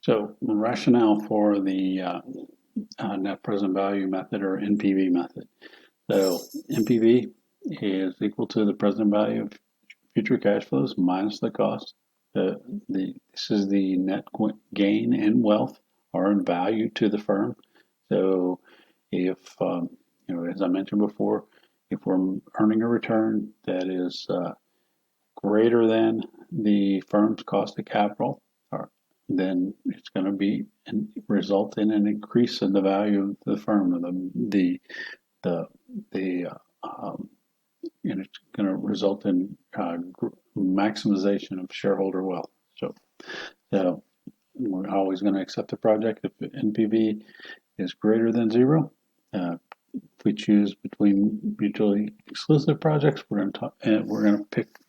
So rationale for the net present value method, or NPV method. So NPV is equal to the present value of future cash flows minus the cost. This is the net gain in wealth or in value to the firm. So if, as I mentioned before, if we're earning a return that is greater than the firm's cost of capital, then it's going to be result in an increase in the value of the firm, and and it's going to result in maximization of shareholder wealth. So we're always going to accept the project if NPV is greater than zero. If we choose between mutually exclusive projects, we're going to pick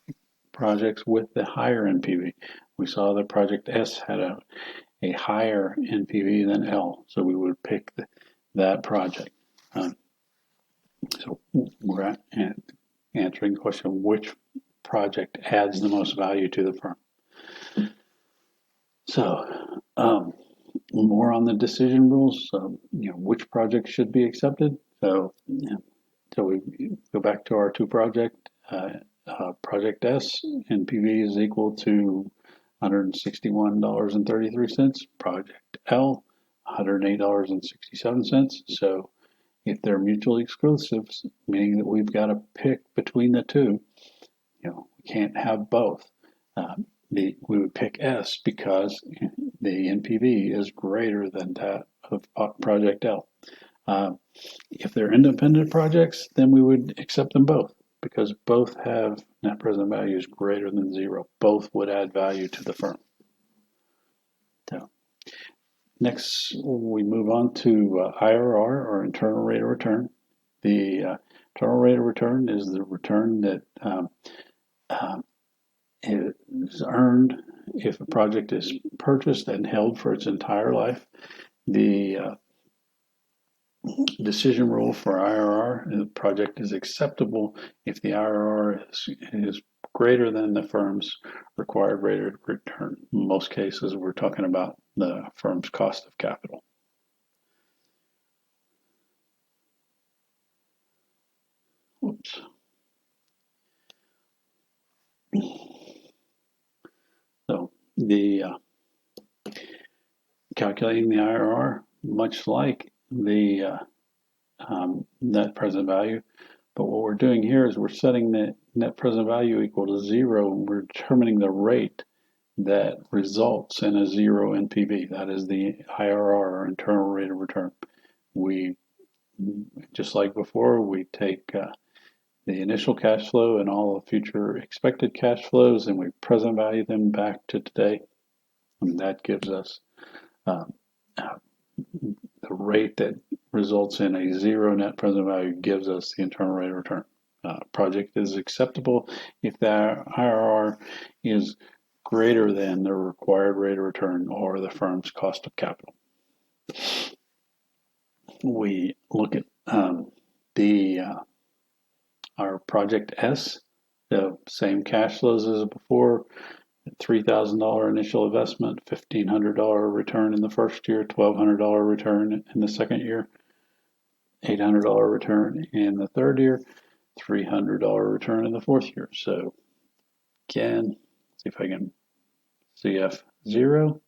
projects with the higher NPV. We saw that project S had a higher NPV than L, so we would pick that project. So we're answering the question, which project adds the most value to the firm? So more on the decision rules. Which project should be accepted? So we go back to our two project. Project S, NPV is equal to $161.33. Project L, $108.67. So if they're mutually exclusive, meaning that we've got to pick between the two, we can't have both. We would pick S because the NPV is greater than that of Project L. If they're independent projects, then we would accept them both, because both have net present values greater than zero. Both would add value to the firm. So next, we move on to IRR, or internal rate of return. The internal rate of return is the return that is earned if a project is purchased and held for its entire life. The decision rule for IRR: the project is acceptable if the IRR is greater than the firm's required rate of return. In most cases, we're talking about the firm's cost of capital. Oops. So the calculating the IRR, much like the net present value, but what we're doing here is we're setting the net present value equal to zero, and we're determining the rate that results in a zero NPV. That is the IRR, or internal rate of return. We, just like before, we take the initial cash flow and all the future expected cash flows, and we present value them back to today, and that gives us the rate that results in a zero net present value gives us the internal rate of return. Project is acceptable if the IRR is greater than the required rate of return or the firm's cost of capital. We look at our project S, the same cash flows as before. $3,000 initial investment, $1,500 return in the first year, $1,200 return in the second year, $800 return in the third year, $300 return in the fourth year. So again, see if I can CF0,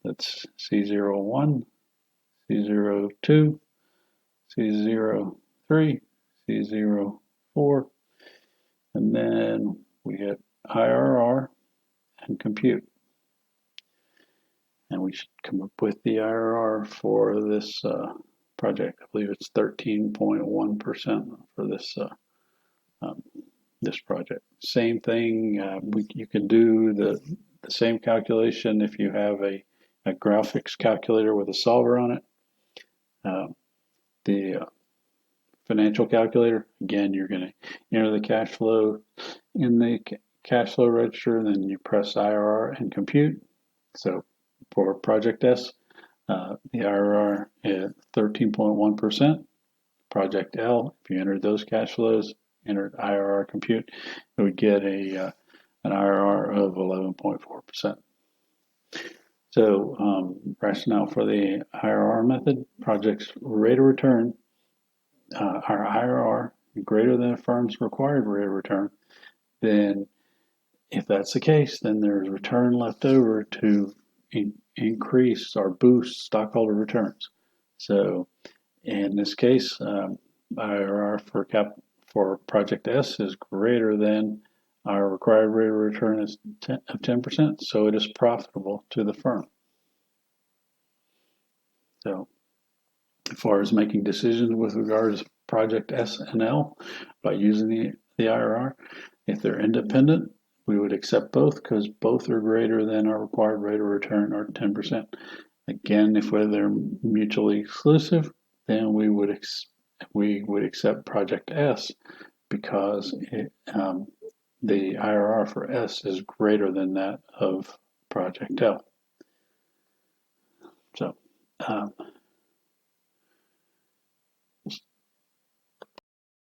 that's C01, C02, C03, C04, and then we hit IRR and compute. And we should come up with the IRR for this project. I believe it's 13.1% for this project. Same thing, you can do the same calculation if you have a graphics calculator with a solver on it. The financial calculator, again, you're going to enter the cash flow in the cash flow register, then you press IRR and compute. So for project S, the IRR is 13.1%. Project L, if you entered those cash flows, entered IRR compute, it would get an IRR of 11.4%. So rationale for the IRR method: project's rate of return, our IRR greater than a firm's required rate of return, then if that's the case, then there's return left over to increase or boost stockholder returns. So in this case, IRR for project S is greater than our required rate of return of 10%, so it is profitable to the firm. So as far as making decisions with regards to project S and L by using the IRR, if they're independent, we would accept both because both are greater than our required rate of return or 10%. Again, if they're mutually exclusive, then we would accept project S because the IRR for S is greater than that of project L. So